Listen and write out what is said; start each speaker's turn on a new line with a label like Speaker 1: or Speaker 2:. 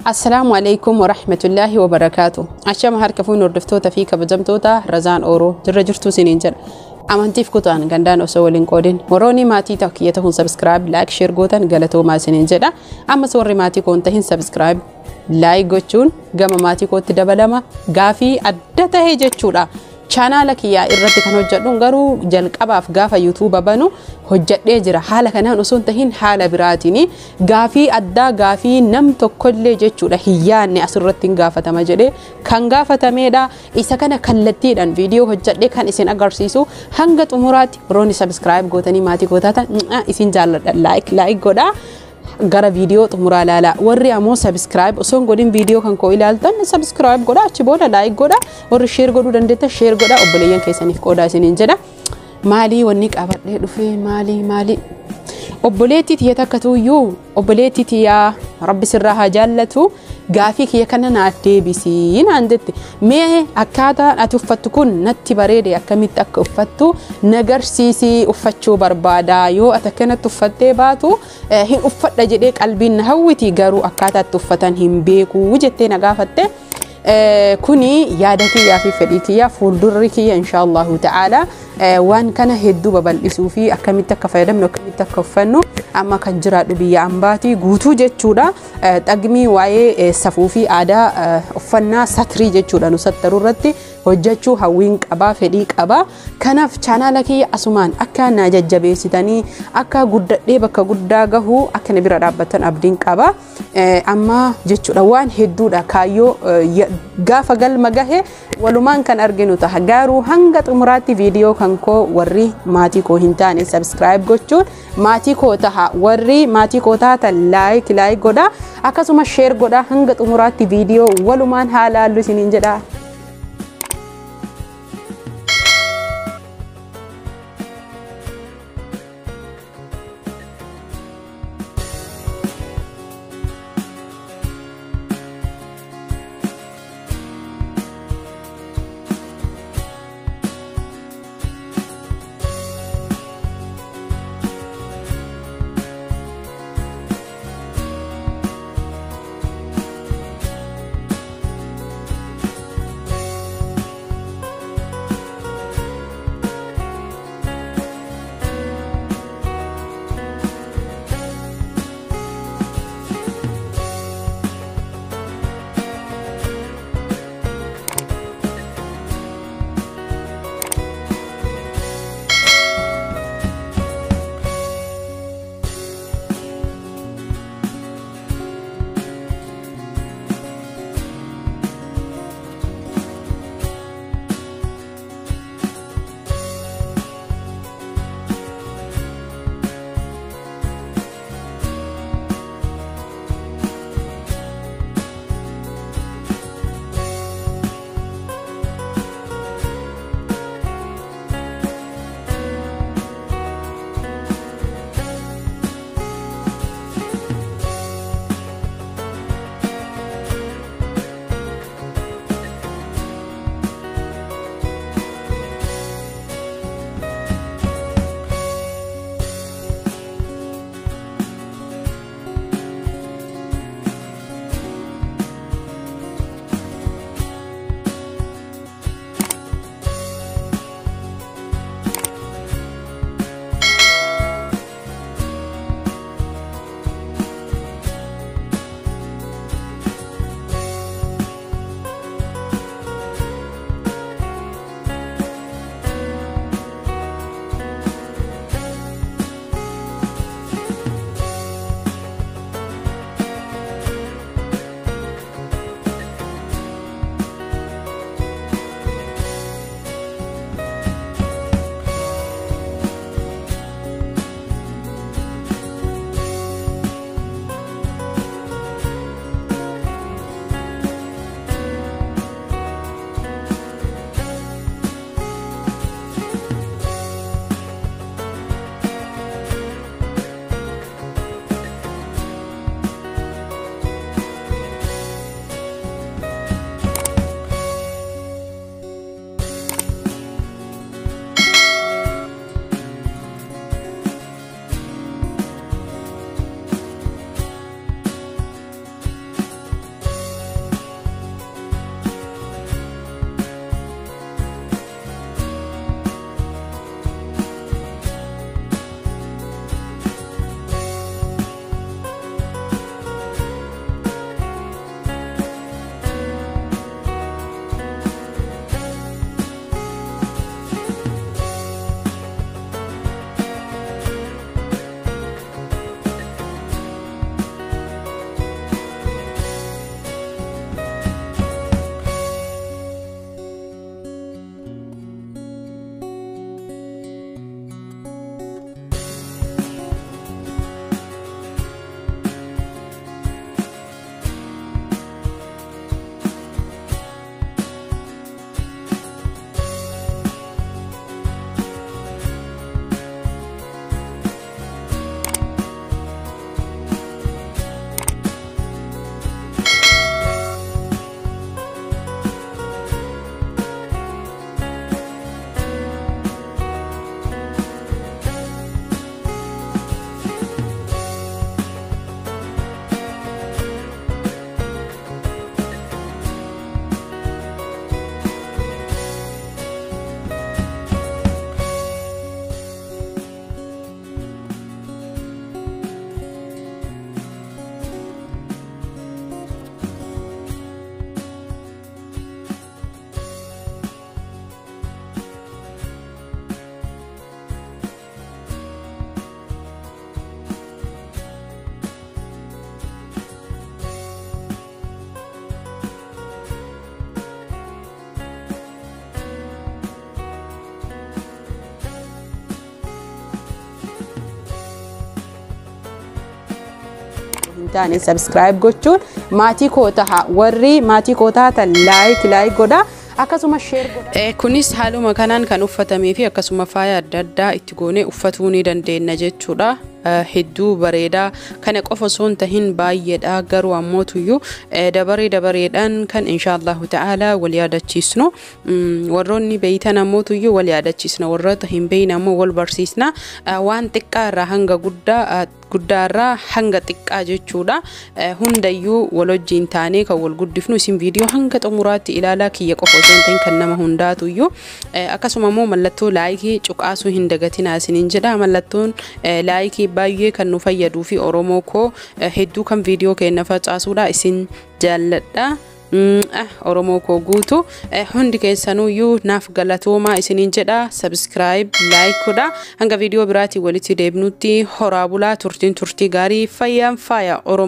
Speaker 1: السلام عليكم ورحمة الله وبركاته. عشان هركفون وردفتوتا في كبجمتوتا رزان أورو جرجرتو سنينجر. أمانتيف كتان غندان أسولين كودين وروني ماتي تاكيتهون سبسكرايب لايك شير غوتان غلطو ما سنينجر. أما سوري ماتي كونتهين سبسكرايب لايك غوتشون غما ماتي كوت دبلما غافي أدتا هيجتشورا. channel kiyya irratti kan hojjedhu garuu jalqabaaf gaafa YouTube banu hojjedhee jira haala kanaan osoo tahin haala biraatini gaafii addaa gaafii nam tokkollee jechuudha hiyyaanne asirratti gaafatama jedhee kan gaafatameedha isa kana kallattiidhaan viidiyoo hojjedhee kan isin agarsiisu hanga xumuraatti rooni subscribe gootanii maatii gootaatan isin jaalladha like godha gara video xumuraa laala warri ammoo subscribe osoo godin video kan ko ilaaltan subscribe godha achi booda like godha warri share godhuu dandeetta share godha obboleeyyan keessaniif qooda isiniin jedha maali wanni qabadhee dhufee maali obboleetti tiya takkatuyyuu obboleetti tiya rabbi sirraa haa jaallatu gaafii kiyya kana naaf deebisii naan jette mee akkaataan ati uffattu kun natti bareede akkamitti akka uffattu nagarsiisii uffachuu barbaada yoo ati akkanatti uffattee baatu hin uffadha jedhee qalbiin na hawwiti garuu akkaataatti uffatan hin beeku jettee na gaafatte kuni yaada kiyyaa fi fedhii kiyya fuuldurri kiyya inshallah ta'ala waan kana hedduu babal'isuu fi akkamitti akka fayyadamnu akkamitti akka uffannu amma kan jiraadhu biyya ambaati guutuu jechuudha xagmii waa'ee safuu fi aadaa uffannaa satrii jechuudha nu sattaru irratti hojjechuu hawwiin qaba fedhii qaba kanaaf channel kiyya asumaan akka na jajjabeessitanii akka guddadhee bakka guddaa gahu akka na bira dhaabbatan abdiin qaba amma jechuudha waan hedduudha kaayyoo gaafa galma gahe walumaan kan arginu taha garuu hanga xumuraatti viidiyoo kan koo warri maatii koo hin taane subscribe gochuun maatii koo taha warri maatii koo taata like godha akkasuma share godha hanga xumuraatti viidiyoo walumaan haalaallu isiniin jedha. taane subscribe gochuun maatii koo taha warri maatii koo taatan like godha akkasuma share godha kunis haaluma kanaan kan uffatamee fi akkasuma faaya adda addaa itti goonee uffatuu ni dandeenya jechuudha hedduu bareeda kana qofa soon tahin baay'eedha garuu ammoo tuyyuu dabareedhaan kan inshallah ta'ala wal yaadachiisnu warroonni beeytan ammoo tuyyuu wal yaadachiisna warroota hin beeyne ammoo wal barsiisna waan xiqqaa irraa hanga guddaarraa hanga xiqqaa jechuudha hundayyuu wal wajjin taanee kan wal guddifnu isin viidiyoo hanga xumuraatti ilaalaa kiyya qofa soon tahin kan nama hundaatuyyuu akkasuma ammoo mallattoo laayikii cuqaasuu hin dagatinaa isiniin jedha mallattoon laayikii baay'ee kan nu fayyaduu fi Oromoo koo hedduu kan viidiyoo keenya facaasuudha isin jaalladha Oromoo koo guutu hundi keessanuyyuu naaf galatoomaa isiniin jedha subscribe like godha hanga viidiyoo biraatii walitti deebinutti horaa bulaa turtii gaarii fayyaan faaya Oromoo